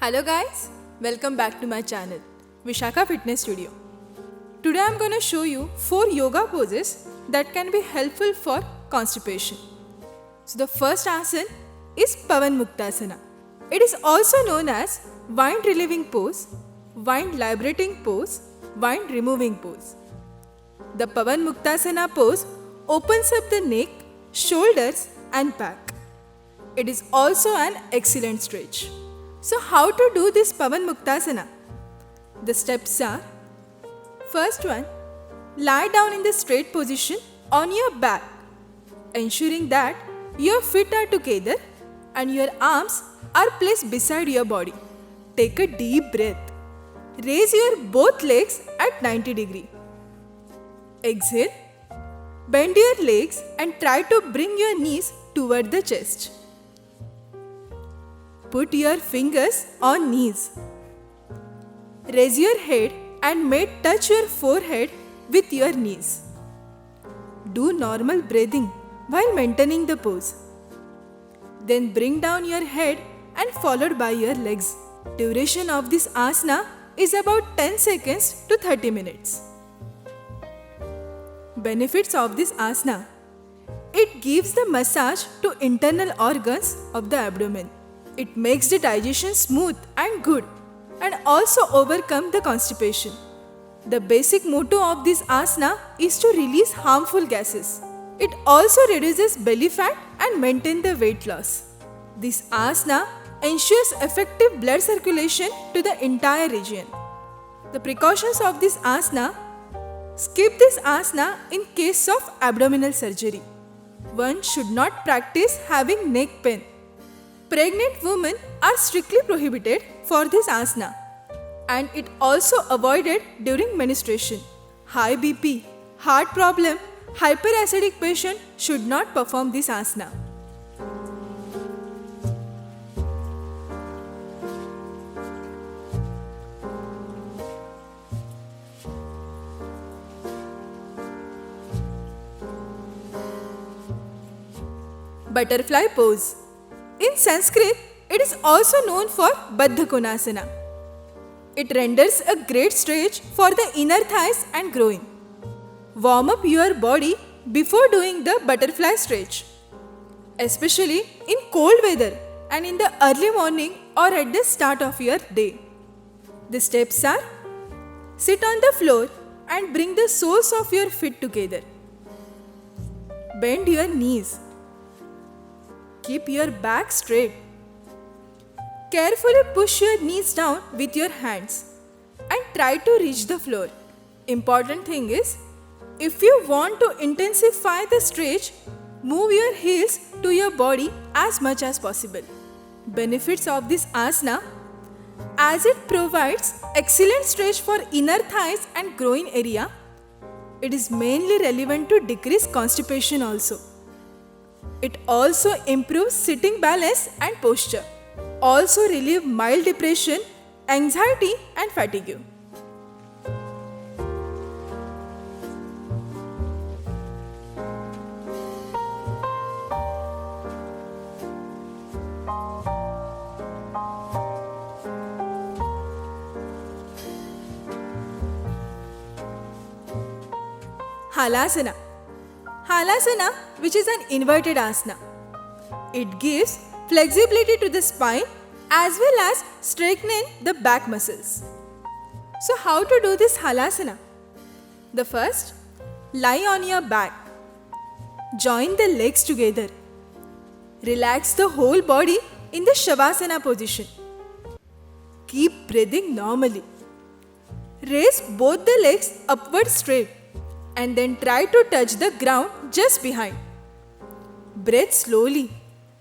Hello guys, welcome back to my channel, Vishaka Fitness Studio. Today I'm going to show you 4 yoga poses that can be helpful for constipation. So the first asana is Pavan Muktasana. It is also known as wind relieving pose, wind liberating pose, wind removing pose. The Pavan Muktasana pose opens up the neck, shoulders and back. It is also an excellent stretch. So how to do this Pavan Muktasana? The steps are: first one, lie down in the straight position on your back, ensuring that your feet are together and your arms are placed beside your body. Take a deep breath. Raise your both legs at 90 degrees. Exhale. Bend your legs and try to bring your knees toward the chest. Put your fingers on knees. Raise your head and may touch your forehead with your knees. Do normal breathing while maintaining the pose. Then bring down your head and followed by your legs. Duration of this asana is about 10 seconds to 30 minutes. Benefits of this asana: it gives the massage to internal organs of the abdomen. It makes the digestion smooth and good and also overcome the constipation. The basic motto of this asana is to release harmful gases. It also reduces belly fat and maintains the weight loss. This asana ensures effective blood circulation to the entire region. The precautions of this asana: skip this asana in case of abdominal surgery. One should not practice having neck pain. Pregnant women are strictly prohibited for this asana, and it also avoided during menstruation. High BP, heart problem, hyperacidic patient should not perform this asana. Butterfly pose. In Sanskrit, it is also known for Baddha Konasana. It renders a great stretch for the inner thighs and groin. Warm up your body before doing the butterfly stretch, especially in cold weather and in the early morning or at the start of your day. The steps are: sit on the floor and bring the soles of your feet together. Bend your knees. Keep your back straight. Carefully push your knees down with your hands and try to reach the floor. Important thing is, if you want to intensify the stretch, move your heels to your body as much as possible. Benefits of this asana: as it provides excellent stretch for inner thighs and groin area, it is mainly relevant to decrease constipation also. It also improves sitting balance and posture. Also relieve mild depression, anxiety and fatigue. Halasana. Halasana, which is an inverted asana. It gives flexibility to the spine as well as straightening the back muscles. So how to do this Halasana? The first, lie on your back. Join the legs together. Relax the whole body in the Shavasana position. Keep breathing normally. Raise both the legs upward straight and then try to touch the ground just behind. Breathe slowly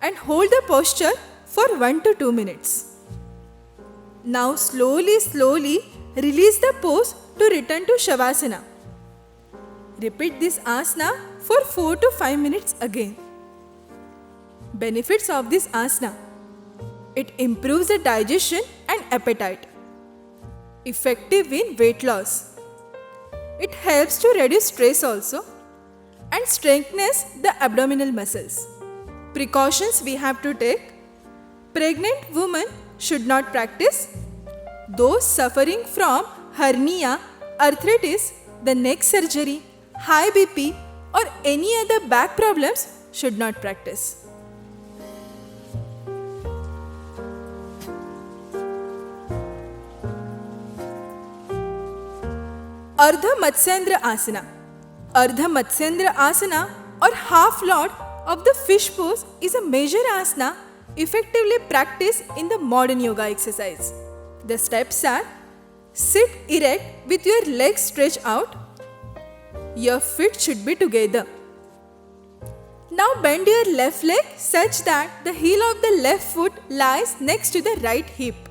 and hold the posture for 1 to 2 minutes. Now slowly release the pose to return to Shavasana. Repeat this asana for 4 to 5 minutes again. Benefits of this asana: it improves the digestion and appetite. Effective in weight loss. It helps to reduce stress also and strengthens the abdominal muscles. Precautions we have to take: pregnant women should not practice? Those suffering from hernia, arthritis, the neck surgery, high BP or any other back problems should not practice. Ardha Matsyendra Asana. Ardha Matsyendra Asana or half lord of the fish pose is a major asana effectively practiced in the modern yoga exercise. The steps are: sit erect with your legs stretched out. Your feet should be together. Now bend your left leg such that the heel of the left foot lies next to the right hip.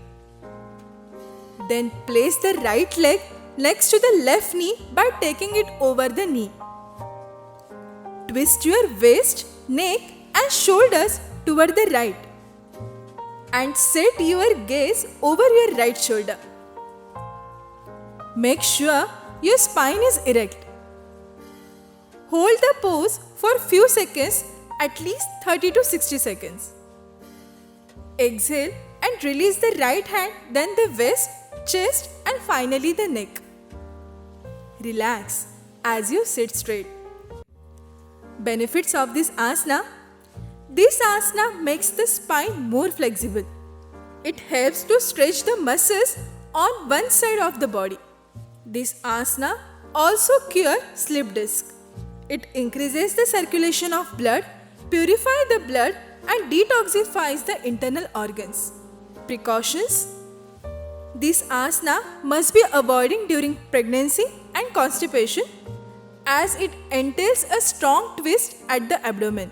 Then place the right leg next to the left knee by taking it over the knee. Twist your waist, neck and shoulders toward the right and set your gaze over your right shoulder. Make sure your spine is erect. Hold the pose for few seconds, at least 30 to 60 seconds. Exhale and release the right hand, then the waist, chest and finally the neck. Relax as you sit straight. Benefits of this asana. This asana makes the spine more flexible. It helps to stretch the muscles on one side of the body. This asana also cures slip disc. It increases the circulation of blood, purifies the blood and detoxifies the internal organs. Precautions. This asana must be avoided during pregnancy and constipation as it entails a strong twist at the abdomen.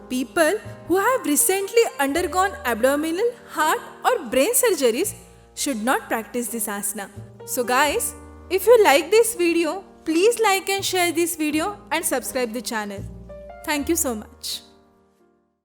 People who have recently undergone abdominal, heart or brain surgeries should not practice this asana. So guys, if you like this video, please like and share this video and subscribe the channel. Thank you so much.